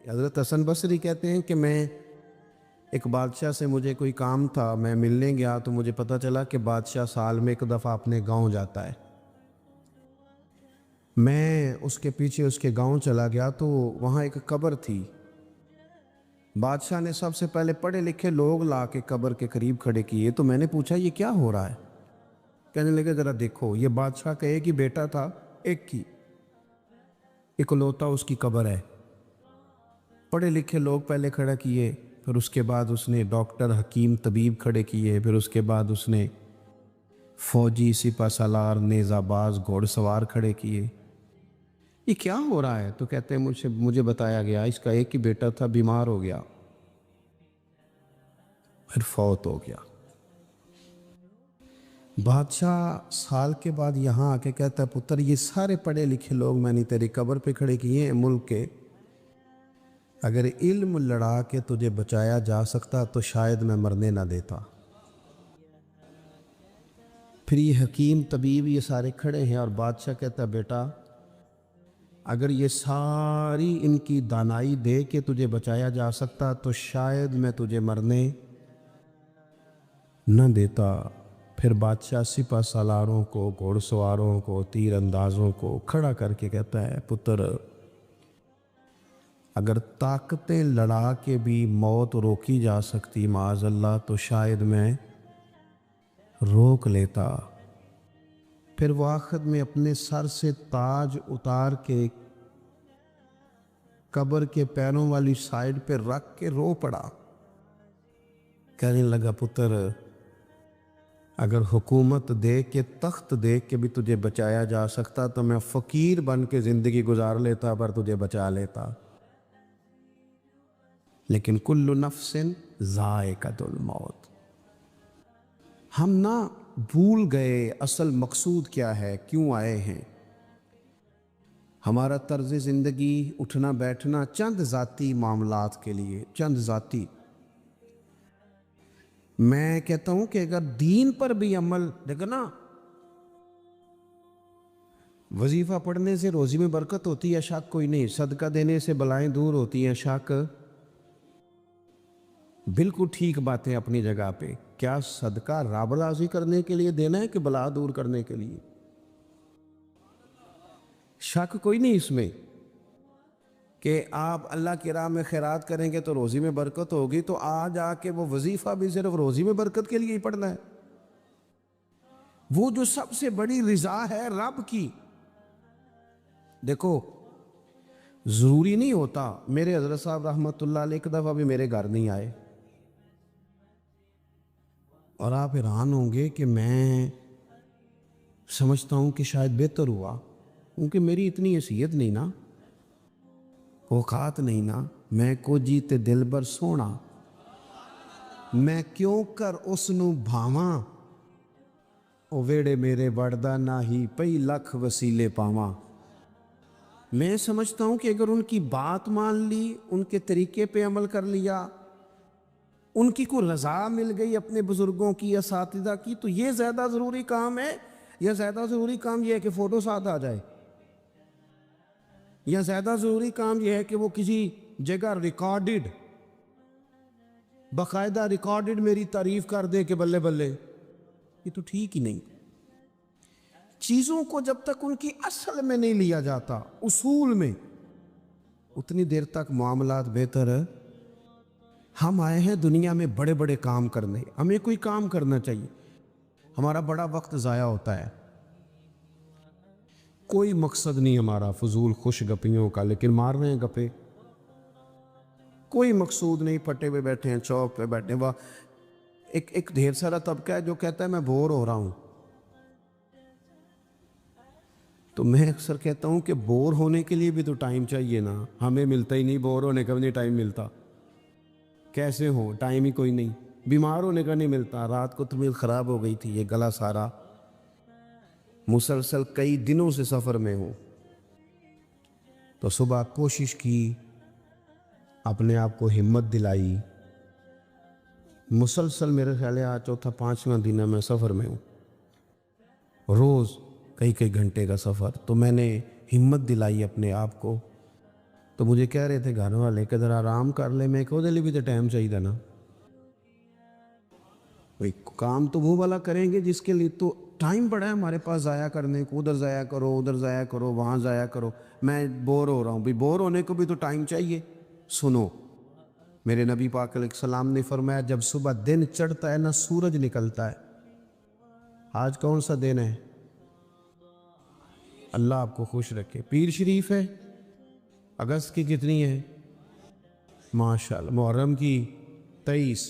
حضرت حسن بصری کہتے ہیں کہ میں ایک بادشاہ سے مجھے کوئی کام تھا، میں ملنے گیا تو مجھے پتہ چلا کہ بادشاہ سال میں ایک دفعہ اپنے گاؤں جاتا ہے۔ میں اس کے پیچھے اس کے گاؤں چلا گیا تو وہاں ایک قبر تھی۔ بادشاہ نے سب سے پہلے پڑھے لکھے لوگ لا کے قبر کے قریب کھڑے کیے، تو میں نے پوچھا یہ کیا ہو رہا ہے؟ کہنے لگے ذرا دیکھو، یہ بادشاہ کا ایک ہی بیٹا تھا، ایک ہی اکلوتا اس کی قبر ہے۔ پڑھے لکھے لوگ پہلے کھڑا کیے، پھر اس کے بعد اس نے ڈاکٹر، حکیم، طبیب کھڑے کیے، پھر اس کے بعد اس نے فوجی، سپہ سالار، نیزہ باز، گھوڑ سوار کھڑے کیے۔ یہ کیا ہو رہا ہے؟ تو کہتے ہیں مجھے بتایا گیا اس کا ایک ہی بیٹا تھا، بیمار ہو گیا، پھر فوت ہو گیا۔ بادشاہ سال کے بعد یہاں آ کے کہتا ہے پتر یہ سارے پڑھے لکھے لوگ میں نے تیری قبر پہ کھڑے کیے ہیں ملک کے، اگر علم لڑا کے تجھے بچایا جا سکتا تو شاید میں مرنے نہ دیتا۔ پھر یہ حکیم، طبیب، یہ سارے کھڑے ہیں اور بادشاہ کہتا ہے بیٹا اگر یہ ساری ان کی دانائی دے کے تجھے بچایا جا سکتا تو شاید میں تجھے مرنے نہ دیتا۔ پھر بادشاہ سپہ سالاروں کو، گھوڑ سواروں کو، تیر اندازوں کو کھڑا کر کے کہتا ہے پتر اگر طاقتیں لڑا کے بھی موت روکی جا سکتی معاذ اللہ تو شاید میں روک لیتا۔ پھر وہ آخر میں اپنے سر سے تاج اتار کے قبر کے پیروں والی سائیڈ پہ رکھ کے رو پڑا، کہنے لگا پتر اگر حکومت دے کے، تخت دے کے بھی تجھے بچایا جا سکتا تو میں فقیر بن کے زندگی گزار لیتا پر تجھے بچا لیتا، لیکن کل نفس ذائقۃ الموت۔ ہم نہ بھول گئے اصل مقصود کیا ہے، کیوں آئے ہیں۔ ہمارا طرز زندگی، اٹھنا بیٹھنا چند ذاتی معاملات کے لیے، چند ذاتی۔ میں کہتا ہوں کہ اگر دین پر بھی عمل، دیکھو نا وظیفہ پڑھنے سے روزی میں برکت ہوتی ہے شک کوئی نہیں، صدقہ دینے سے بلائیں دور ہوتی ہیں شک، بالکل ٹھیک باتیں اپنی جگہ پہ۔ کیا صدقہ رب راضی کرنے کے لیے دینا ہے کہ بلا دور کرنے کے لیے؟ شک کوئی نہیں اس میں کہ آپ اللہ کی راہ میں خیرات کریں گے تو روزی میں برکت ہوگی، تو آج آ کے وہ وظیفہ بھی صرف روزی میں برکت کے لیے ہی پڑھنا ہے؟ وہ جو سب سے بڑی رضا ہے رب کی، دیکھو ضروری نہیں ہوتا۔ میرے حضرت صاحب رحمۃ اللہ علیہ ایک دفعہ بھی میرے گھر نہیں آئے، اور آپ حیران ہوں گے کہ میں سمجھتا ہوں کہ شاید بہتر ہوا، کیونکہ میری اتنی حیثیت نہیں نا، اوقات نہیں نا، میں کو جیتے دل بر سونا، میں کیوں کر اس نو بھاواں، او ویڑے میرے وڑدا نہ ہی پئی لکھ وسیلے پاواں۔ میں سمجھتا ہوں کہ اگر ان کی بات مان لی، ان کے طریقے پہ عمل کر لیا، ان کی کوئی رضا مل گئی اپنے بزرگوں کی، اساتذہ کی، تو یہ زیادہ ضروری کام ہے، یا زیادہ ضروری کام یہ ہے کہ فوٹو ساتھ آ جائے، یا زیادہ ضروری کام یہ ہے کہ وہ کسی جگہ ریکارڈڈ، باقاعدہ ریکارڈڈ میری تعریف کر دے کہ بلے بلے؟ یہ تو ٹھیک ہی نہیں۔ چیزوں کو جب تک ان کی اصل میں نہیں لیا جاتا، اصول میں، اتنی دیر تک معاملات بہتر ہے۔ ہم آئے ہیں دنیا میں بڑے بڑے کام کرنے، ہمیں کوئی کام کرنا چاہیے، ہمارا بڑا وقت ضائع ہوتا ہے، کوئی مقصد نہیں ہمارا فضول خوش گپیوں کا، لیکن مار رہے ہیں گپے، کوئی مقصود نہیں، پھٹے ہوئے بیٹھے ہیں، چوک پہ بیٹھے ہیں۔ ایک ڈھیر سارا طبقہ ہے جو کہتا ہے میں بور ہو رہا ہوں، تو میں اکثر کہتا ہوں کہ بور ہونے کے لیے بھی تو ٹائم چاہیے نا، ہمیں ملتا ہی نہیں، بور ہونے کا بھی نہیں ٹائم ملتا، کیسے ہو، ٹائم ہی کوئی نہیں، بیمار ہونے کا نہیں ملتا۔ رات کو طبیعت خراب ہو گئی تھی، یہ گلا سارا، مسلسل کئی دنوں سے سفر میں ہوں، تو صبح کوشش کی، اپنے آپ کو ہمت دلائی، مسلسل میرے خیال ہے آج چوتھا پانچواں دن ہے میں سفر میں ہوں، روز کئی گھنٹے کا سفر، تو میں نے ہمت دلائی اپنے آپ کو، تو تو مجھے کہہ رہے تھے گھر والے کہ ذرا آرام کر لے، میں کہ دے بھی تو ٹائم چاہیے نا، بھائی کام تو وہ والا کریں گے جس کے لیے تو ٹائم پڑا ہے ہمارے پاس ضائع کرنے کو، ادھر ضائع کرو، ادھر ضائع کرو، وہاں ضائع کرو، میں بور ہو رہا ہوں، بھائی بور ہونے کو بھی تو ٹائم چاہیے۔ سنو، میرے نبی پاک علیہ السلام نے فرمایا جب صبح دن چڑھتا ہے نہ سورج نکلتا ہے۔ آج کون سا دن ہے؟ اللہ آپ کو خوش رکھے، پیر شریف ہے، اگست کی کتنی ہے؟ ماشاءاللہ محرم کی 23،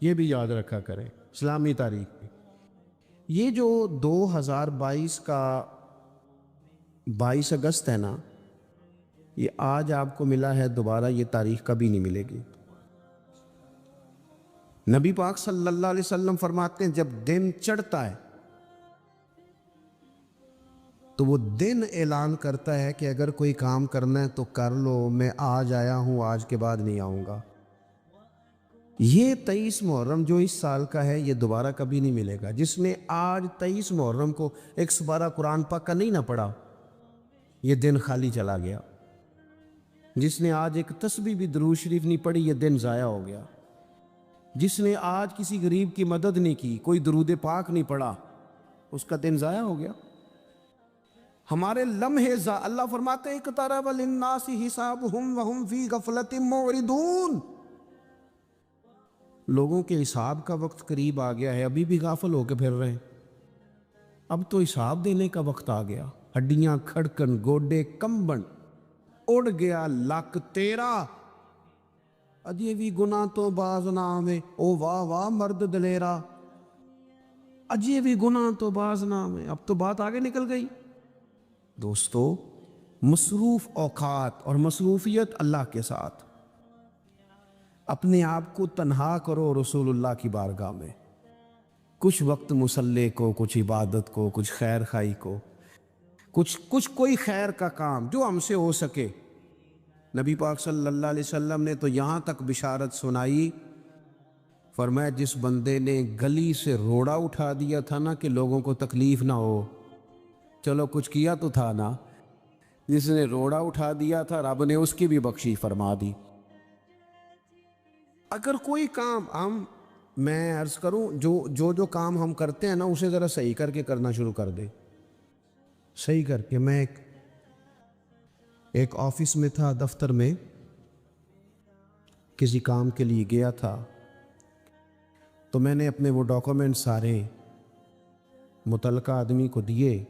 یہ بھی یاد رکھا کریں اسلامی تاریخ میں۔ یہ جو 2022 کا 22 اگست ہے نا، یہ آج آپ کو ملا ہے، دوبارہ یہ تاریخ کبھی نہیں ملے گی۔ نبی پاک صلی اللہ علیہ وسلم فرماتے ہیں جب دن چڑھتا ہے تو وہ دن اعلان کرتا ہے کہ اگر کوئی کام کرنا ہے تو کر لو، میں آج آیا ہوں، آج کے بعد نہیں آؤں گا۔ یہ 23 محرم جو اس سال کا ہے یہ دوبارہ کبھی نہیں ملے گا۔ جس نے آج 23 محرم کو ایک سپارہ قرآن پاک کا نہیں نہ پڑھا، یہ دن خالی چلا گیا۔ جس نے آج ایک تسبیح بھی درود شریف نہیں پڑھی، یہ دن ضائع ہو گیا۔ جس نے آج کسی غریب کی مدد نہیں کی، کوئی درود پاک نہیں پڑھا، اس کا دن ضائع ہو گیا۔ ہمارے لمحے اللہ فرماتے ہیں اقترب للناس حسابهم وهم فی غفلۃ معرضون، لوگوں کے حساب کا وقت قریب آ گیا ہے، ابھی بھی غافل ہو کے پھر رہے ہیں۔ اب تو حساب دینے کا وقت آ گیا، ہڈیاں کھڑکن، گوڈے کمبن، اڑ گیا لک تیرا، اجے بھی گناہ تو باز نہ آوے، او واہ واہ مرد دلیرا، اجے بھی گناہ تو باز نہ آوے۔ اب تو بات آگے نکل گئی۔ دوستو، مصروف اوقات اور مصروفیت اللہ کے ساتھ، اپنے آپ کو تنہا کرو رسول اللہ کی بارگاہ میں، کچھ وقت مصلی کو، کچھ عبادت کو، کچھ خیر خائی کو، کچھ کوئی خیر کا کام جو ہم سے ہو سکے۔ نبی پاک صلی اللہ علیہ وسلم نے تو یہاں تک بشارت سنائی، فرمایا جس بندے نے گلی سے روڑا اٹھا دیا تھا نا کہ لوگوں کو تکلیف نہ ہو، چلو کچھ کیا تو تھا نا، جس نے روڑا اٹھا دیا تھا رب نے اس کی بھی بخشی فرما دی۔ اگر کوئی کام میں عرض کروں جو کام ہم کرتے ہیں نا اسے ذرا صحیح کر کے کرنا شروع کر دے، صحیح کر کے۔ میں ایک آفس میں تھا، دفتر میں کسی کام کے لیے گیا تھا، تو میں نے اپنے وہ ڈاکومنٹ سارے متعلقہ آدمی کو دیے۔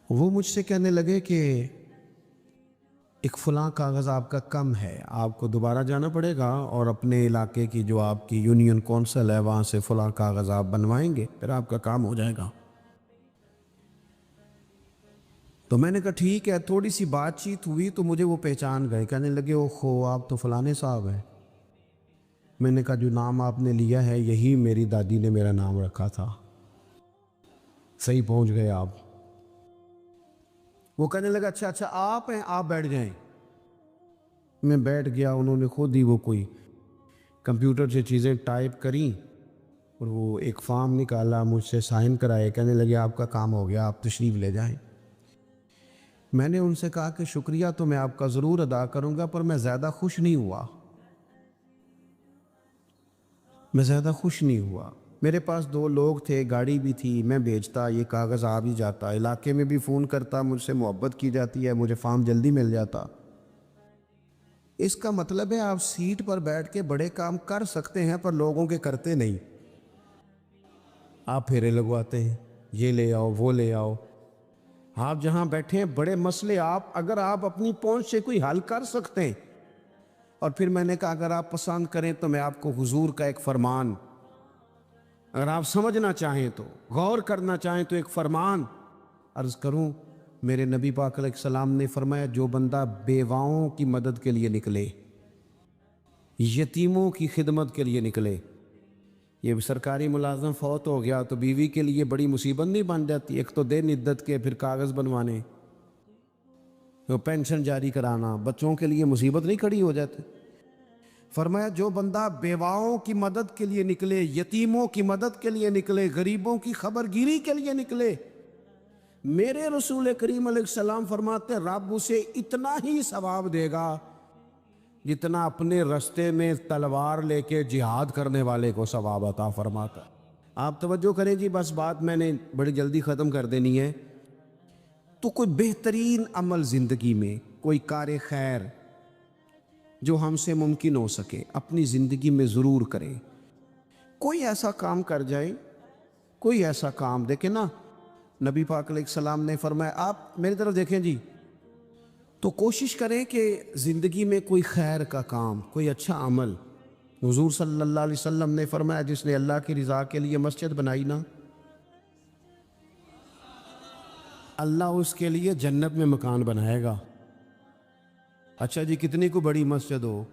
وہ مجھ سے کہنے لگے کہ ایک فلاں کاغذ آپ کا کم ہے، آپ کو دوبارہ جانا پڑے گا اور اپنے علاقے کی جو آپ کی یونین کونسل ہے وہاں سے فلاں کاغذ آپ بنوائیں گے، پھر آپ کا کام ہو جائے گا۔ تو میں نے کہا ٹھیک ہے، تھوڑی سی بات چیت ہوئی تو مجھے وہ پہچان گئے، کہنے لگے اوہو آپ تو فلانے صاحب ہیں۔ میں نے کہا جو نام آپ نے لیا ہے یہی میری دادی نے میرا نام رکھا تھا، صحیح پہنچ گئے آپ۔ وہ کہنے لگا اچھا آپ ہیں، آپ بیٹھ جائیں۔ میں بیٹھ گیا، انہوں نے خود ہی وہ کوئی کمپیوٹر سے چیزیں ٹائپ کریں اور وہ ایک فارم نکالا، مجھ سے سائن کرائے، کہنے لگے آپ کا کام ہو گیا، آپ تشریف لے جائیں۔ میں نے ان سے کہا کہ شکریہ تو میں آپ کا ضرور ادا کروں گا، پر میں زیادہ خوش نہیں ہوا، میرے پاس 2 لوگ تھے، گاڑی بھی تھی، میں بھیجتا، یہ کاغذ آ بھی جاتا، علاقے میں بھی فون کرتا، مجھ سے محبت کی جاتی ہے، مجھے فارم جلدی مل جاتا۔ اس کا مطلب ہے آپ سیٹ پر بیٹھ کے بڑے کام کر سکتے ہیں پر لوگوں کے کرتے نہیں، آپ پھیرے لگواتے ہیں، یہ لے آؤ وہ لے آؤ۔ آپ جہاں بیٹھے ہیں بڑے مسئلے اگر آپ اپنی پہنچ سے کوئی حل کر سکتے ہیں۔ اور پھر میں نے کہا اگر آپ پسند کریں تو میں آپ کو حضور کا ایک فرمان، اگر آپ سمجھنا چاہیں تو غور کرنا چاہیں تو ایک فرمان عرض کروں۔ میرے نبی پاک علیہ السلام نے فرمایا جو بندہ بیواؤں کی مدد کے لیے نکلے، یتیموں کی خدمت کے لیے نکلے، یہ سرکاری ملازم فوت ہو گیا تو بیوی کے لیے بڑی مصیبت نہیں بن جاتی؟ ایک تو دن عدت کے، پھر کاغذ بنوانے، پینشن جاری کرانا، بچوں کے لیے مصیبت نہیں کھڑی ہو جاتی؟ فرمایا جو بندہ بیواؤں کی مدد کے لیے نکلے، یتیموں کی مدد کے لیے نکلے، غریبوں کی خبر گیری کے لیے نکلے، میرے رسول کریم علیہ السلام فرماتے ہیں رب اسے اتنا ہی ثواب دے گا جتنا اپنے رستے میں تلوار لے کے جہاد کرنے والے کو ثواب عطا فرماتا ہے۔ آپ توجہ کریں جی، بس بات میں نے بڑی جلدی ختم کر دینی ہے۔ تو کوئی بہترین عمل زندگی میں، کوئی کار خیر جو ہم سے ممکن ہو سکے اپنی زندگی میں ضرور کریں۔ کوئی ایسا کام کر جائے، کوئی ایسا کام دیکھیں نا، نبی پاک علیہ السلام نے فرمایا، آپ میری طرف دیکھیں جی، تو کوشش کریں کہ زندگی میں کوئی خیر کا کام، کوئی اچھا عمل۔ حضور صلی اللہ علیہ وسلم نے فرمایا جس نے اللہ کی رضا کے لیے مسجد بنائی نا، اللہ اس کے لیے جنت میں مکان بنائے گا۔ اچھا جی، کتنی کو بڑی مسجد ہو،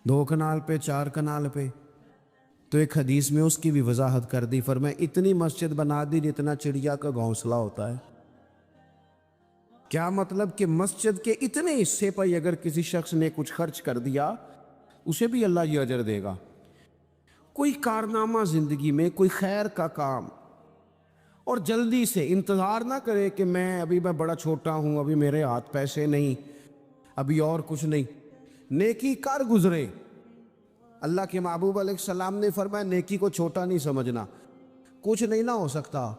2 کنال پہ، 4 کنال پہ، تو ایک حدیث میں اس کی بھی وضاحت کر دی، فرمایا اتنی مسجد بنا دی جتنا چڑیا کا گھونسلہ ہوتا ہے۔ کیا مطلب کہ مسجد کے اتنے حصے پر اگر کسی شخص نے کچھ خرچ کر دیا اسے بھی اللہ یہ اجر دے گا۔ کوئی کارنامہ زندگی میں، کوئی خیر کا کام، اور جلدی سے انتظار نہ کرے کہ میں بڑا چھوٹا ہوں، ابھی میرے ہاتھ پیسے نہیں، ابھی اور کچھ نہیں، نیکی کر گزرے۔ اللہ کے محبوب علیہ السلام نے فرمایا نیکی کو چھوٹا نہیں سمجھنا، کچھ نہیں نہ ہو سکتا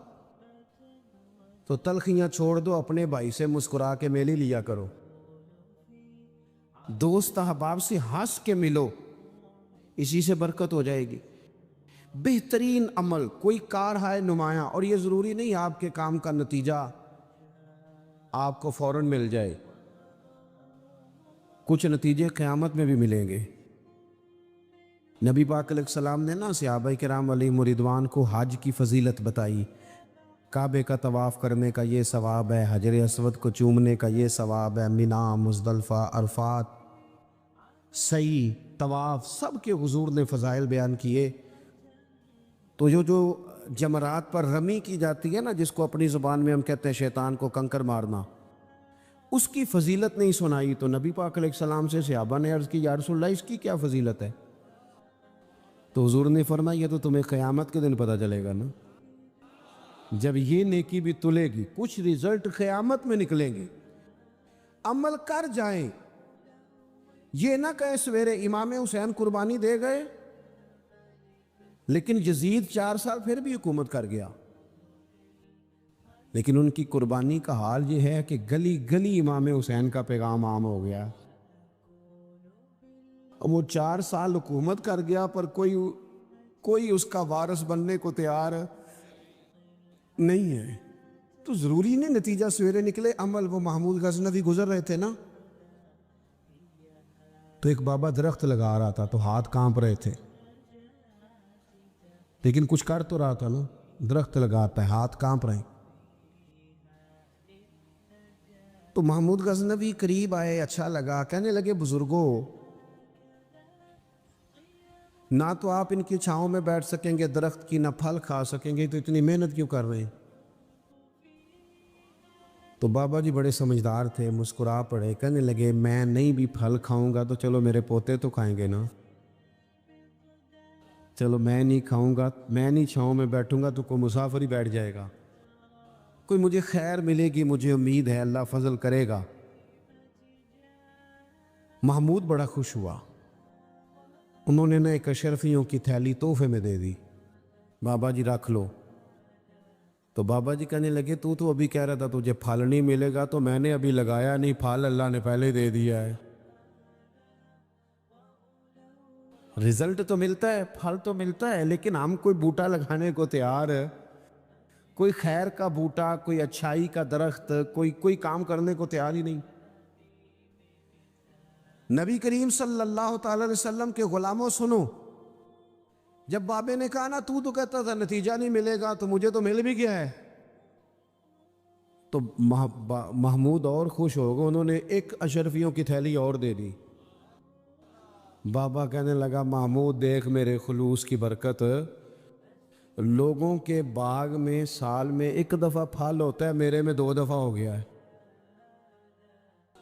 تو تلخیاں چھوڑ دو، اپنے بھائی سے مسکرا کے میلی لیا کرو، دوست احباب سے ہنس کے ملو، اسی سے برکت ہو جائے گی۔ بہترین عمل کوئی کار ہے نمایاں، اور یہ ضروری نہیں آپ کے کام کا نتیجہ آپ کو فوراً مل جائے، کچھ نتیجے قیامت میں بھی ملیں گے۔ نبی پاک علیہ السلام نے نا صحابہ کرام علیہم رضوان کو حج کی فضیلت بتائی، کعبے کا طواف کرنے کا یہ ثواب ہے، حجر اسود کو چومنے کا یہ ثواب ہے، مینا، مزدلفہ، عرفات، سعی، طواف، سب کے حضور نے فضائل بیان کیے۔ تو جو جمرات پر رمی کی جاتی ہے نا، جس کو اپنی زبان میں ہم کہتے ہیں شیطان کو کنکر مارنا، اس کی فضیلت نہیں سنائی، تو نبی پاک علیہ السلام سے صحابہ نے عرض کی یا رسول اللہ اس کی کیا فضیلت ہے؟ تو حضور نے فرمایا یہ تو تمہیں قیامت کے دن پتہ چلے گا نا، جب یہ نیکی بھی تلے گی، کچھ ریزلٹ قیامت میں نکلیں گے۔ عمل کر جائیں، یہ نہ کہیں سویرے امام حسین قربانی دے گئے لیکن یزید 4 سال پھر بھی حکومت کر گیا، لیکن ان کی قربانی کا حال یہ ہے کہ گلی گلی امام حسین کا پیغام عام ہو گیا۔ وہ 4 سال حکومت کر گیا پر کوئی اس کا وارث بننے کو تیار نہیں ہے۔ تو ضروری نہیں نتیجہ سویرے نکلے عمل۔ وہ محمود غزنوی گزر رہے تھے نا، تو ایک بابا درخت لگا رہا تھا تو ہاتھ کانپ رہے تھے، لیکن کچھ کر تو رہا تھا نا، درخت لگاتا ہے ہاتھ کانپ رہے ہیں۔ تو محمود غزنوی قریب آئے، اچھا لگا، کہنے لگے بزرگوں نہ تو آپ ان کی چھاؤں میں بیٹھ سکیں گے درخت کی، نہ پھل کھا سکیں گے، تو اتنی محنت کیوں کر رہے ہیں؟ تو بابا جی بڑے سمجھدار تھے، مسکرا پڑے، کہنے لگے میں نہیں بھی پھل کھاؤں گا تو چلو میرے پوتے تو کھائیں گے نا، چلو میں نہیں کھاؤں گا، میں نہیں چھاؤں میں بیٹھوں گا تو کوئی مسافر ہی بیٹھ جائے گا، کوئی مجھے خیر ملے گی، مجھے امید ہے اللہ فضل کرے گا۔ محمود بڑا خوش ہوا، انہوں نے ایک اشرفیوں کی تھیلی تحفے میں دے دی، بابا جی رکھ لو۔ تو بابا جی کہنے لگے تو ابھی کہہ رہا تھا تجھے پھل نہیں ملے گا، تو میں نے ابھی لگایا نہیں، پھل اللہ نے پہلے دے دیا ہے۔ رزلٹ تو ملتا ہے، پھل تو ملتا ہے، لیکن ہم کوئی بوٹا لگانے کو تیار ہے، کوئی خیر کا بوٹا، کوئی اچھائی کا درخت، کوئی کام کرنے کو تیار ہی نہیں۔ نبی کریم صلی اللہ تعالی علیہ وسلم کے غلاموں سنو، جب بابے نے کہا نا تو کہتا تھا نتیجہ نہیں ملے گا، تو مجھے تو مل بھی گیا ہے، تو محمود اور خوش ہو گئے، انہوں نے ایک اشرفیوں کی تھیلی اور دے دی۔ بابا کہنے لگا محمود دیکھ میرے خلوص کی برکت، لوگوں کے باغ میں سال میں 1 دفعہ پھل ہوتا ہے، میرے میں 2 دفعہ ہو گیا ہے۔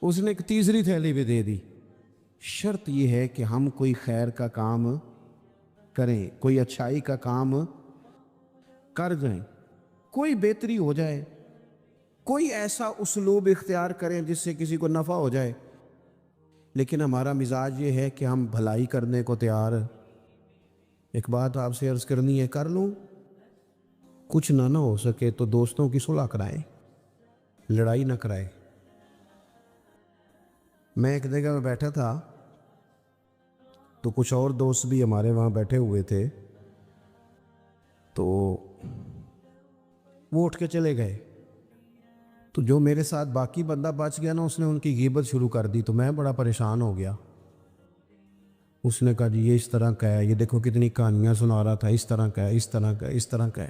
اس نے ایک تیسری تھیلی بھی دے دی۔ شرط یہ ہے کہ ہم کوئی خیر کا کام کریں، کوئی اچھائی کا کام کر جائیں، کوئی بہتری ہو جائے، کوئی ایسا اسلوب اختیار کریں جس سے کسی کو نفع ہو جائے، لیکن ہمارا مزاج یہ ہے کہ ہم بھلائی کرنے کو تیار۔ ایک بات آپ سے عرض کرنی ہے، کر لوں، کچھ نہ ہو سکے تو دوستوں کی صلح کرائیں، لڑائی نہ کرائیں۔ میں ایک جگہ میں بیٹھا تھا تو کچھ اور دوست بھی ہمارے وہاں بیٹھے ہوئے تھے، تو وہ اٹھ کے چلے گئے۔ تو جو میرے ساتھ باقی بندہ بچ گیا نا، اس نے ان کی غیبت شروع کر دی، تو میں بڑا پریشان ہو گیا۔ اس نے کہا جی یہ اس طرح کا ہے، یہ دیکھو کتنی کہانیاں سنا رہا تھا، اس طرح کا ہے، اس طرح کا ہے، اس طرح کا ہے۔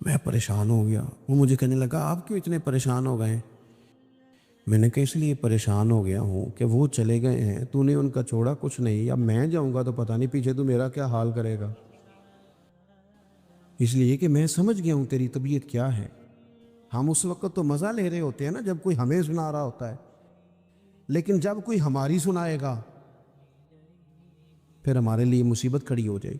میں پریشان ہو گیا۔ وہ مجھے کہنے لگا آپ کیوں اتنے پریشان ہو گئے؟ میں نے کہا اس لیے پریشان ہو گیا ہوں کہ وہ چلے گئے ہیں، تو نے ان کا چھوڑا کچھ نہیں، اب میں جاؤں گا تو پتہ نہیں پیچھے تو میرا کیا حال کرے گا۔ اس لیے کہ میں سمجھ گیا ہوں تیری طبیعت کیا ہے۔ ہم اس وقت تو مزہ لے رہے ہوتے ہیں نا جب کوئی ہمیں سنا رہا ہوتا ہے، لیکن جب کوئی ہماری سنائے گا پھر ہمارے لیے مصیبت کھڑی ہو جائے۔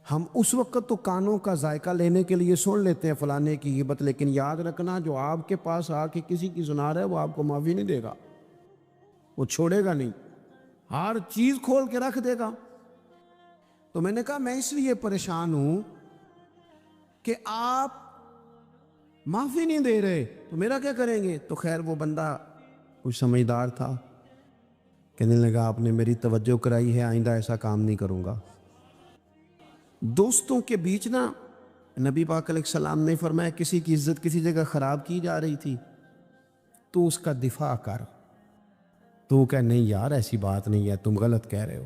ہم اس وقت تو کانوں کا ذائقہ لینے کے لیے سن لیتے ہیں فلانے کی غیبت، لیکن یاد رکھنا جو آپ کے پاس آ کے کسی کی سنا رہا ہے وہ آپ کو معافی نہیں دے گا، وہ چھوڑے گا نہیں، ہر چیز کھول کے رکھ دے گا۔ تو میں نے کہا میں اس لیے پریشان ہوں کہ آپ معافی نہیں دے رہے، تو میرا کیا کریں گے؟ تو خیر وہ بندہ کچھ سمجھدار تھا، کہنے لگا آپ نے میری توجہ کرائی ہے، آئندہ ایسا کام نہیں کروں گا۔ دوستوں کے بیچ نا نبی پاک علیہ السلام نے فرمایا کسی کی عزت کسی جگہ خراب کی جا رہی تھی تو اس کا دفاع کر، تو کہ نہیں یار ایسی بات نہیں ہے، تم غلط کہہ رہے ہو۔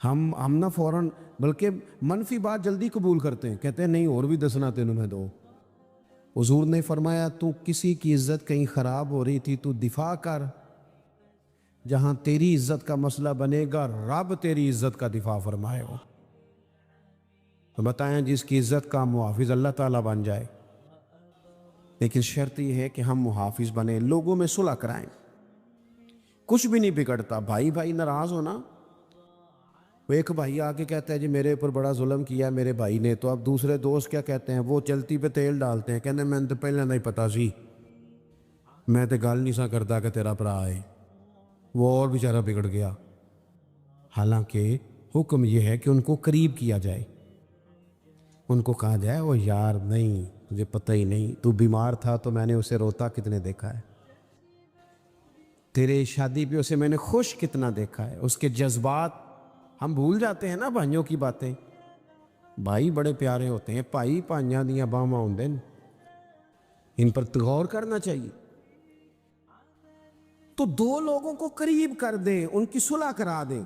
ہم نہ فوراً بلکہ منفی بات جلدی قبول کرتے ہیں، کہتے ہیں نہیں اور بھی دسنا تینوں میں دو۔ حضور نے فرمایا تو کسی کی عزت کہیں خراب ہو رہی تھی تو دفاع کر، جہاں تیری عزت کا مسئلہ بنے گا رب تیری عزت کا دفاع فرمائے ہو۔ تو بتائیں جس کی عزت کا محافظ اللہ تعالیٰ بن جائے، لیکن شرط یہ ہے کہ ہم محافظ بنیں، لوگوں میں صلح کرائیں۔ کچھ بھی نہیں بگڑتا، بھائی بھائی ناراض ہونا، وہ ایک بھائی آ کے کہتا ہے جی میرے اوپر بڑا ظلم کیا میرے بھائی نے، تو اب دوسرے دوست کیا کہتے ہیں، وہ چلتی پہ تیل ڈالتے ہیں، کہتے ہیں میں نے تو پہلے نہیں پتا سی، میں تو گل نہیں سا کرتا کہ تیرا بھرا ہے، وہ اور بیچارہ بگڑ گیا۔ حالانکہ حکم یہ ہے کہ ان کو قریب کیا جائے، ان کو کہا جائے وہ یار نہیں مجھے پتہ ہی نہیں، تو بیمار تھا تو میں نے اسے روتا کتنے دیکھا ہے، تیرے شادی پہ اسے میں نے خوش کتنا دیکھا ہے، اس کے جذبات ہم بھول جاتے ہیں نا بھائیوں کی باتیں۔ بھائی بڑے پیارے ہوتے ہیں، بھائی پائیاں دیاں باواں ہوندے نے، ان پر غور کرنا چاہیے۔ تو دو لوگوں کو قریب کر دیں، ان کی صلح کرا دیں،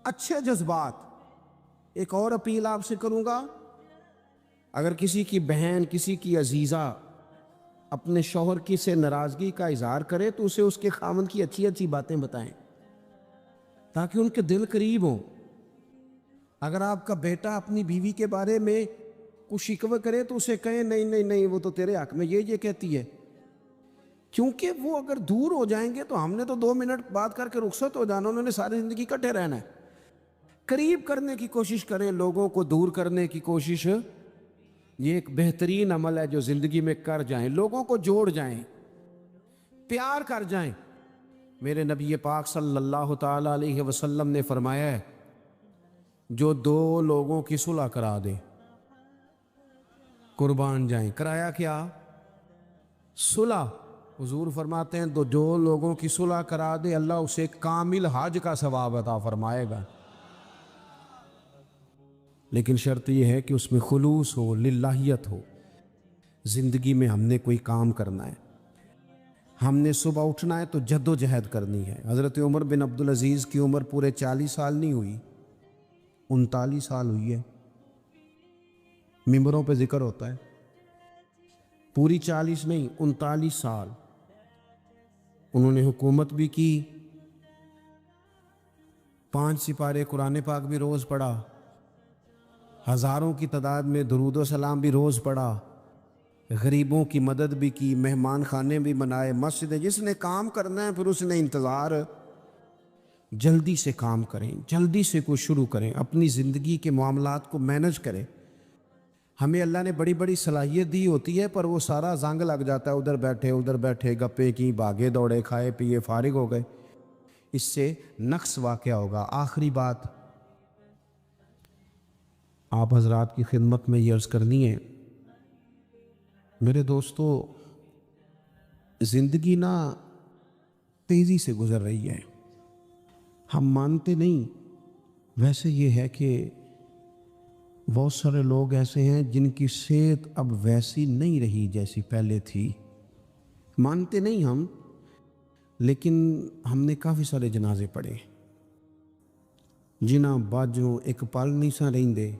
اچھے جذبات۔ ایک اور اپیل آپ سے کروں گا، اگر کسی کی بہن کسی کی عزیزہ اپنے شوہر کی سے ناراضگی کا اظہار کرے تو اسے اس کے خاوند کی اچھی اچھی باتیں بتائیں تاکہ ان کے دل قریب ہوں۔ اگر آپ کا بیٹا اپنی بیوی کے بارے میں کچھ شکوہ کرے تو اسے کہیں نہیں نہیں نہیں وہ تو تیرے حق میں یہ کہتی ہے، کیونکہ وہ اگر دور ہو جائیں گے تو ہم نے تو 2 منٹ بات کر کے رخصت ہو جانا، انہوں نے ساری زندگی کٹے رہنا ہے۔ قریب کرنے کی کوشش کریں، لوگوں کو دور کرنے کی کوشش یہ ایک بہترین عمل ہے جو زندگی میں کر جائیں، لوگوں کو جوڑ جائیں، پیار کر جائیں۔ میرے نبی پاک صلی اللہ تعالی علیہ وسلم نے فرمایا ہے جو 2 لوگوں کی صلح کرا دے قربان جائیں۔ کرایا کیا؟ صلح۔ حضور فرماتے ہیں تو جو لوگوں کی صلح کرا دے اللہ اسے کامل حج کا ثواب عطا فرمائے گا، لیکن شرط یہ ہے کہ اس میں خلوص ہو، للہیت ہو۔ زندگی میں ہم نے کوئی کام کرنا ہے، ہم نے صبح اٹھنا ہے تو جد و جہد کرنی ہے۔ حضرت عمر بن عبدالعزیز کی عمر پورے 40 سال نہیں ہوئی، 39 سال ہوئی ہے، ممبروں پہ ذکر ہوتا ہے، پوری 40 نہیں 39 سال انہوں نے حکومت بھی کی، 5 سپارے قرآن پاک بھی روز پڑھا، ہزاروں کی تعداد میں درود و سلام بھی روز پڑھا، غریبوں کی مدد بھی کی، مہمان خانے بھی بنائے، مسجد۔ جس نے کام کرنا ہے پھر اس نے انتظار، جلدی سے کام کریں، جلدی سے کوئی شروع کریں، اپنی زندگی کے معاملات کو مینج کریں۔ ہمیں اللہ نے بڑی بڑی صلاحیت دی ہوتی ہے، پر وہ سارا زنگ لگ جاتا ہے، ادھر بیٹھے گپے کی، بھاگے دوڑے، کھائے پیے فارغ ہو گئے، اس سے نقص واقع ہوگا۔ آخری بات آپ حضرات کی خدمت میں یہ عرض کرنی ہے، میرے دوستو، زندگی نا تیزی سے گزر رہی ہے، ہم مانتے نہیں۔ ویسے یہ ہے کہ بہت سارے لوگ ایسے ہیں جن کی صحت اب ویسی نہیں رہی جیسی پہلے تھی، مانتے نہیں ہم، لیکن ہم نے کافی سارے جنازے پڑھے، جنہاں باجوں ایک پل نہیں سا رہندے،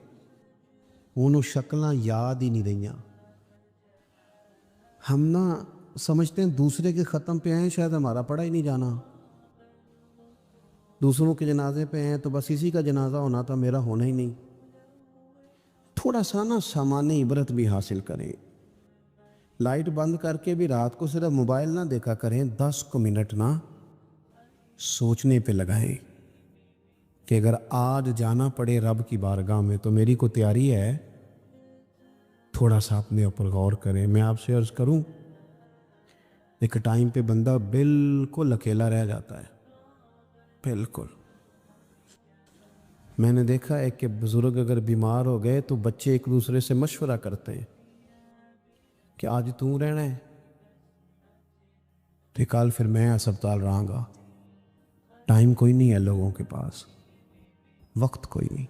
انہوں شکلاں یاد ہی نہیں رہیاں۔ ہم نہ سمجھتے ہیں دوسرے کے ختم پہ ہیں، شاید ہمارا پڑھا ہی نہیں جانا، دوسروں کے جنازے پہ ہیں تو بس اسی کا جنازہ ہونا تھا، میرا ہونا ہی نہیں۔ تھوڑا سا نا سامان عبرت بھی حاصل کریں، لائٹ بند کر کے بھی رات کو صرف موبائل نہ دیکھا کریں، 10 منٹ نہ سوچنے پہ لگائیں کہ اگر آج جانا پڑے رب کی بارگاہ میں تو میری کو تیاری ہے۔ تھوڑا سا اپنے اوپر غور کریں۔ میں آپ سے عرض کروں، ایک ٹائم پہ بندہ بالکل اکیلا رہ جاتا ہے، بالکل۔ میں نے دیکھا ہے کہ بزرگ اگر بیمار ہو گئے تو بچے ایک دوسرے سے مشورہ کرتے ہیں کہ آج تو رہنا ہے تو کل پھر میں ہسپتال رہاں گا۔ ٹائم کوئی نہیں ہے لوگوں کے پاس، وقت کوئی نہیں۔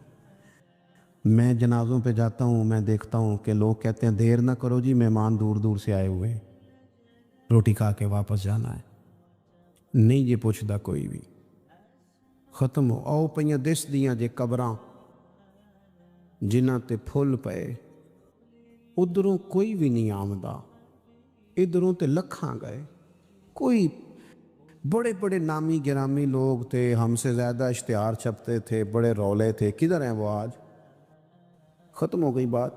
میں جنازوں پہ جاتا ہوں، میں دیکھتا ہوں کہ لوگ کہتے ہیں دیر نہ کرو جی، مہمان دور دور سے آئے ہوئے ہیں، روٹی کھا کے واپس جانا ہے، نہیں یہ پوچھتا کوئی بھی۔ ختم ہو آؤ پئیاں دس دیاں جے قبراں جنہاں تے پھل پئے، ادھروں کوئی بھی نہیں آمدہ، ادھروں تے لکھاں گئے۔ کوئی بڑے بڑے نامی گرامی لوگ تھے، ہم سے زیادہ اشتہار چھپتے تھے، بڑے رولے تھے، کدھر ہیں وہ آج؟ ختم ہو گئی بات۔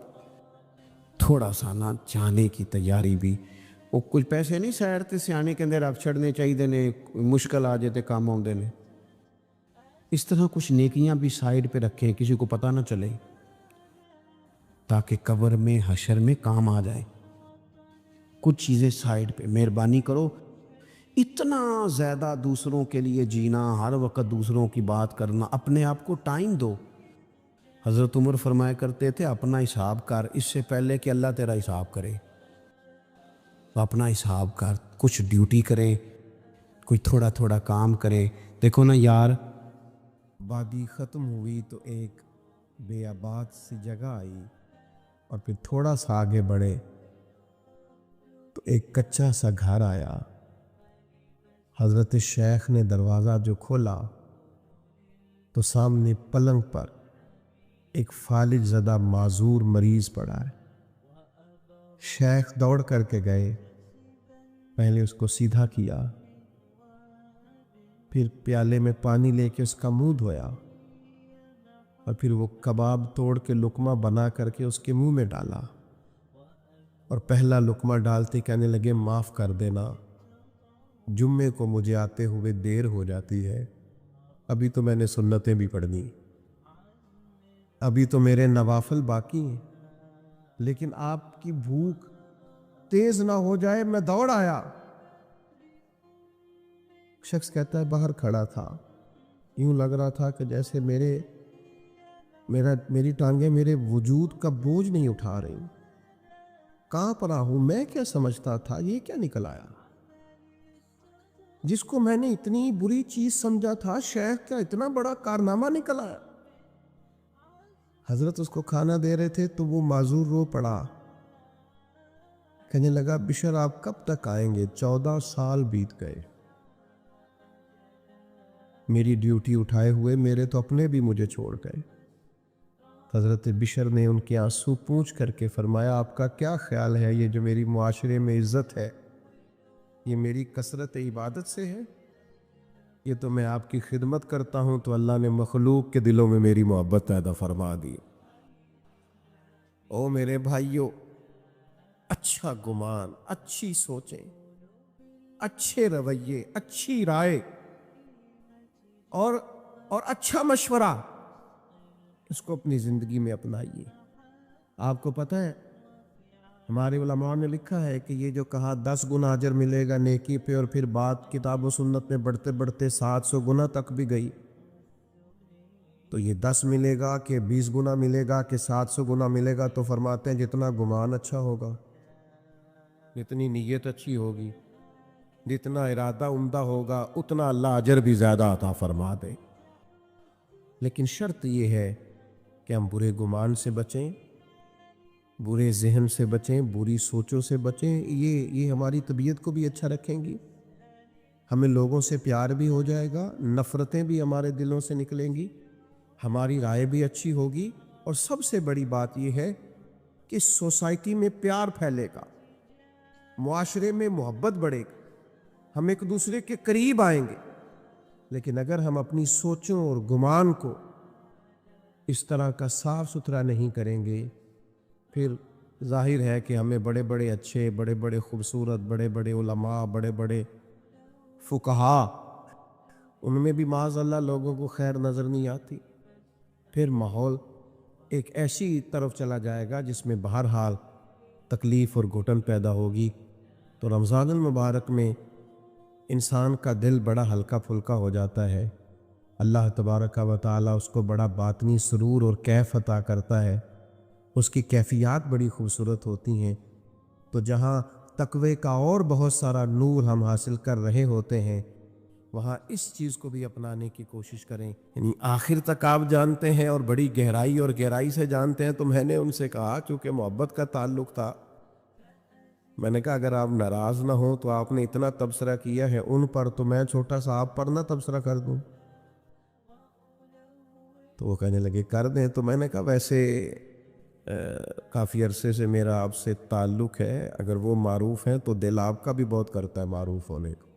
تھوڑا سا نا جانے کی تیاری بھی، وہ کچھ پیسے نہیں سیڑتے سیانے کے اندر آپ چھڑنے چاہیے نے، مشکل آ جاتے کام آؤندے نے، اس طرح کچھ نیکیاں بھی سائیڈ پہ رکھیں، کسی کو پتہ نہ چلے، تاکہ قبر میں حشر میں کام آ جائے۔ کچھ چیزیں سائیڈ پہ، مہربانی کرو، اتنا زیادہ دوسروں کے لیے جینا، ہر وقت دوسروں کی بات کرنا، اپنے آپ کو ٹائم دو۔ حضرت عمر فرمایا کرتے تھے اپنا حساب کر، اس سے پہلے کہ اللہ تیرا حساب کرے، تو اپنا حساب کر، کچھ ڈیوٹی کریں، کوئی تھوڑا تھوڑا کام کرے۔ دیکھو نا یار، آبادی ختم ہوئی تو ایک بے آباد سی جگہ آئی، اور پھر تھوڑا سا آگے بڑھے تو ایک کچا سا گھر آیا۔ حضرت شیخ نے دروازہ جو کھولا تو سامنے پلنگ پر ایک فالج زدہ معذور مریض پڑا ہے۔ شیخ دوڑ کر کے گئے، پہلے اس کو سیدھا کیا، پھر پیالے میں پانی لے کے اس کا منہ دھویا، اور پھر وہ کباب توڑ کے لقمہ بنا کر کے اس کے منہ میں ڈالا، اور پہلا لقمہ ڈالتے کہنے لگے معاف کر دینا، جمعے کو مجھے آتے ہوئے دیر ہو جاتی ہے، ابھی تو میں نے سنتیں بھی پڑھنی، ابھی تو میرے نوافل باقی ہیں، لیکن آپ کی بھوک تیز نہ ہو جائے میں دوڑ آیا۔ شخص کہتا ہے باہر کھڑا تھا، یوں لگ رہا تھا کہ جیسے میری ٹانگیں میرے وجود کا بوجھ نہیں اٹھا رہی، کانپ رہا ہوں، میں کیا سمجھتا تھا، یہ کیا نکل آیا؟ جس کو میں نے اتنی بری چیز سمجھا تھا، شیخ کا اتنا بڑا کارنامہ نکل آیا۔ حضرت اس کو کھانا دے رہے تھے تو وہ معذور رو پڑا، کہنے لگا بشر آپ کب تک آئیں گے؟ 14 سال بیت گئے، میری ڈیوٹی اٹھائے ہوئے میرے تو اپنے بھی مجھے چھوڑ گئے۔ حضرت بشر نے ان کے آنسو پونچھ کر کے فرمایا آپ کا کیا خیال ہے، یہ جو میری معاشرے میں عزت ہے یہ میری کثرت عبادت سے ہے؟ یہ تو میں آپ کی خدمت کرتا ہوں تو اللہ نے مخلوق کے دلوں میں میری محبت پیدا فرما دی۔ او میرے بھائیوں، اچھا گمان، اچھی سوچیں، اچھے رویے، اچھی رائے اور اچھا مشورہ، اس کو اپنی زندگی میں اپنائیے۔ آپ کو پتہ ہے ہمارے علماء نے لکھا ہے کہ یہ جو کہا 10 گنا اجر ملے گا نیکی پہ، اور پھر بات کتاب و سنت میں بڑھتے بڑھتے 700 گنا تک بھی گئی، تو یہ 10 ملے گا کہ 20 گنا ملے گا کہ 700 گنا ملے گا؟ تو فرماتے ہیں جتنا گمان اچھا ہوگا، جتنی نیت اچھی ہوگی، جتنا ارادہ عمدہ ہوگا، اتنا اللہ اجر بھی زیادہ عطا فرما دے۔ لیکن شرط یہ ہے کہ ہم برے گمان سے بچیں، برے ذہن سے بچیں، بری سوچوں سے بچیں۔ یہ ہماری طبیعت کو بھی اچھا رکھیں گی، ہمیں لوگوں سے پیار بھی ہو جائے گا، نفرتیں بھی ہمارے دلوں سے نکلیں گی، ہماری رائے بھی اچھی ہوگی، اور سب سے بڑی بات یہ ہے کہ سوسائٹی میں پیار پھیلے گا، معاشرے میں محبت بڑھے گی، ہم ایک دوسرے کے قریب آئیں گے۔ لیکن اگر ہم اپنی سوچوں اور گمان کو اس طرح کا صاف ستھرا نہیں کریں گے، پھر ظاہر ہے کہ ہمیں بڑے بڑے اچھے، بڑے بڑے خوبصورت، بڑے بڑے علماء، بڑے بڑے فقہا، ان میں بھی معاذ اللہ لوگوں کو خیر نظر نہیں آتی۔ پھر ماحول ایک ایسی طرف چلا جائے گا جس میں بہرحال تکلیف اور گھٹن پیدا ہوگی۔ تو رمضان المبارک میں انسان کا دل بڑا ہلکا پھلکا ہو جاتا ہے، اللہ تبارک و تعالیٰ اس کو بڑا باطنی سرور اور کیف عطا کرتا ہے، اس کی کیفیات بڑی خوبصورت ہوتی ہیں۔ تو جہاں تقوی کا اور بہت سارا نور ہم حاصل کر رہے ہوتے ہیں، وہاں اس چیز کو بھی اپنانے کی کوشش کریں۔ یعنی آخر تک آپ جانتے ہیں اور بڑی گہرائی سے جانتے ہیں۔ تو میں نے ان سے کہا، چونکہ محبت کا تعلق تھا، میں نے کہا اگر آپ ناراض نہ ہوں تو آپ نے اتنا تبصرہ کیا ہے ان پر، تو میں چھوٹا سا آپ پر نہ تبصرہ کر دوں؟ تو وہ کہنے لگے کر دیں۔ تو میں نے کہا ویسے کافی عرصے سے میرا آپ سے تعلق ہے، اگر وہ معروف ہیں تو دل آپ کا بھی بہت کرتا ہے معروف ہونے کو،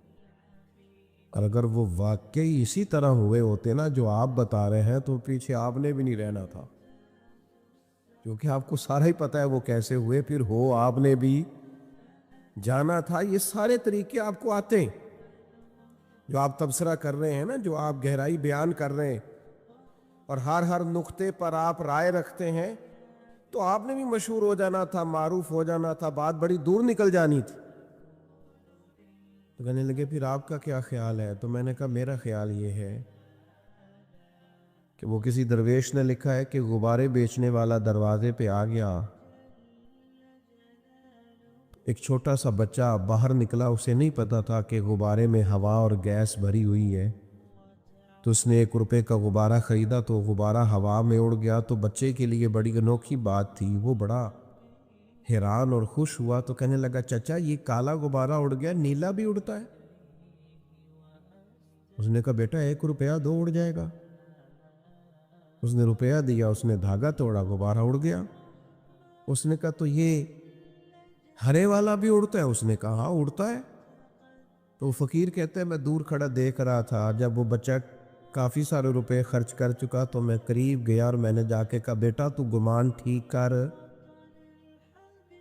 اور اگر وہ واقعی اسی طرح ہوئے ہوتے نا جو آپ بتا رہے ہیں، تو پیچھے آپ نے بھی نہیں رہنا تھا، کیونکہ آپ کو سارا ہی پتہ ہے وہ کیسے ہوئے، پھر ہو آپ نے بھی جانا تھا۔ یہ سارے طریقے آپ کو آتے ہیں، جو آپ تبصرہ کر رہے ہیں نا، جو آپ گہرائی بیان کر رہے ہیں، اور ہر نقطے پر آپ رائے رکھتے ہیں، تو آپ نے بھی مشہور ہو جانا تھا، معروف ہو جانا تھا، بات بڑی دور نکل جانی تھی۔ تو کہنے لگے پھر آپ کا کیا خیال ہے؟ تو میں نے کہا میرا خیال یہ ہے کہ وہ کسی درویش نے لکھا ہے کہ غبارے بیچنے والا دروازے پہ آ گیا، ایک چھوٹا سا بچہ باہر نکلا، اسے نہیں پتا تھا کہ غبارے میں ہوا اور گیس بھری ہوئی ہے، تو اس نے 1 روپے کا غبارہ خریدا، تو غبارہ ہوا میں اڑ گیا۔ تو بچے کے لیے بڑی انوکھی بات تھی، وہ بڑا حیران اور خوش ہوا، تو کہنے لگا چچا یہ کالا غبارہ اڑ گیا، نیلا بھی اڑتا ہے؟ اس نے کہا بیٹا 1 روپیہ دو اڑ جائے گا۔ اس نے روپیہ دیا، اس نے دھاگا توڑا، غبارہ اڑ گیا۔ اس نے کہا تو یہ ہرے والا بھی اڑتا ہے؟ اس نے کہا ہاں اڑتا ہے۔ تو وہ فقیر کہتے ہیں میں دور کھڑا دیکھ رہا تھا، جب وہ بچہ کافی سارے روپے خرچ کر چکا تو میں قریب گیا اور میں نے جا کے کہا بیٹا تو گمان ٹھیک کر،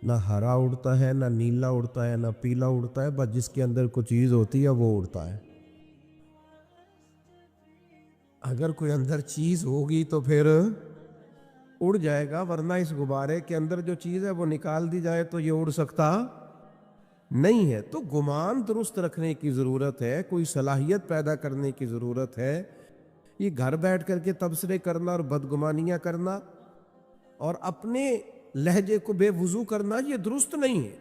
نہ ہرا اڑتا ہے، نہ نیلا اڑتا ہے، نہ پیلا اڑتا ہے، بس جس کے اندر کوئی چیز ہوتی ہے وہ اڑتا ہے۔ اگر کوئی اندر چیز ہوگی تو پھر اڑ جائے گا، ورنہ اس غبارے کے اندر جو چیز ہے وہ نکال دی جائے تو یہ اڑ سکتا نہیں ہے۔ تو گمان درست رکھنے کی ضرورت ہے، کوئی صلاحیت پیدا کرنے کی ضرورت ہے۔ یہ گھر بیٹھ کر کے تبصرے کرنا اور بدگمانیاں کرنا اور اپنے لہجے کو بے وضو کرنا، یہ درست نہیں ہے۔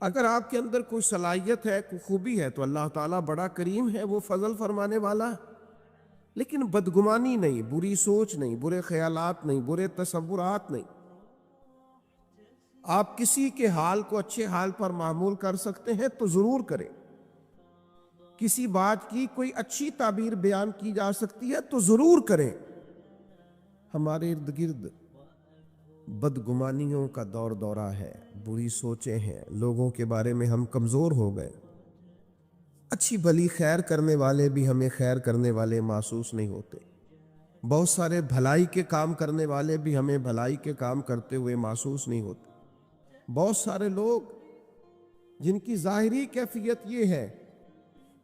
اگر آپ کے اندر کوئی صلاحیت ہے، کوئی خوبی ہے، تو اللہ تعالیٰ بڑا کریم ہے، وہ فضل فرمانے والا ہے، لیکن بدگمانی نہیں، بری سوچ نہیں، برے خیالات نہیں، برے تصورات نہیں۔ آپ کسی کے حال کو اچھے حال پر معمول کر سکتے ہیں تو ضرور کریں، کسی بات کی کوئی اچھی تعبیر بیان کی جا سکتی ہے تو ضرور کریں۔ ہمارے ارد گرد بدگمانیوں کا دور دورہ ہے، بری سوچیں ہیں، لوگوں کے بارے میں ہم کمزور ہو گئے، اچھی بھلی خیر کرنے والے بھی ہمیں خیر کرنے والے محسوس نہیں ہوتے، بہت سارے بھلائی کے کام کرنے والے بھی ہمیں بھلائی کے کام کرتے ہوئے محسوس نہیں ہوتے۔ بہت سارے لوگ جن کی ظاہری کیفیت یہ ہے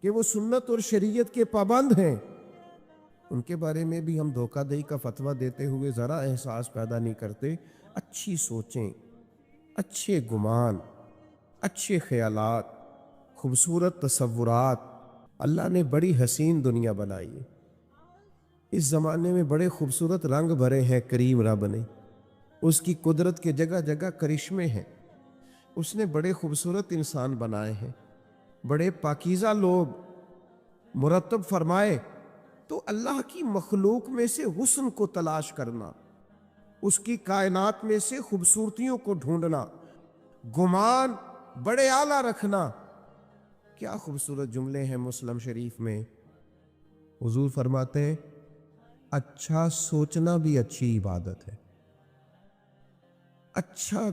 کہ وہ سنت اور شریعت کے پابند ہیں، ان کے بارے میں بھی ہم دھوکہ دہی کا فتویٰ دیتے ہوئے ذرا احساس پیدا نہیں کرتے۔ اچھی سوچیں، اچھے گمان، اچھے خیالات، خوبصورت تصورات. اللہ نے بڑی حسین دنیا بنائی ہے. اس زمانے میں بڑے خوبصورت رنگ بھرے ہیں کریم رب نے. اس کی قدرت کے جگہ جگہ کرشمے ہیں. اس نے بڑے خوبصورت انسان بنائے ہیں، بڑے پاکیزہ لوگ. مرتب فرمائے تو اللہ کی مخلوق میں سے حسن کو تلاش کرنا، اس کی کائنات میں سے خوبصورتیوں کو ڈھونڈنا، گمان بڑے اعلیٰ رکھنا. کیا خوبصورت جملے ہیں مسلم شریف میں. حضور فرماتے ہیں اچھا سوچنا بھی اچھی عبادت ہے. اچھا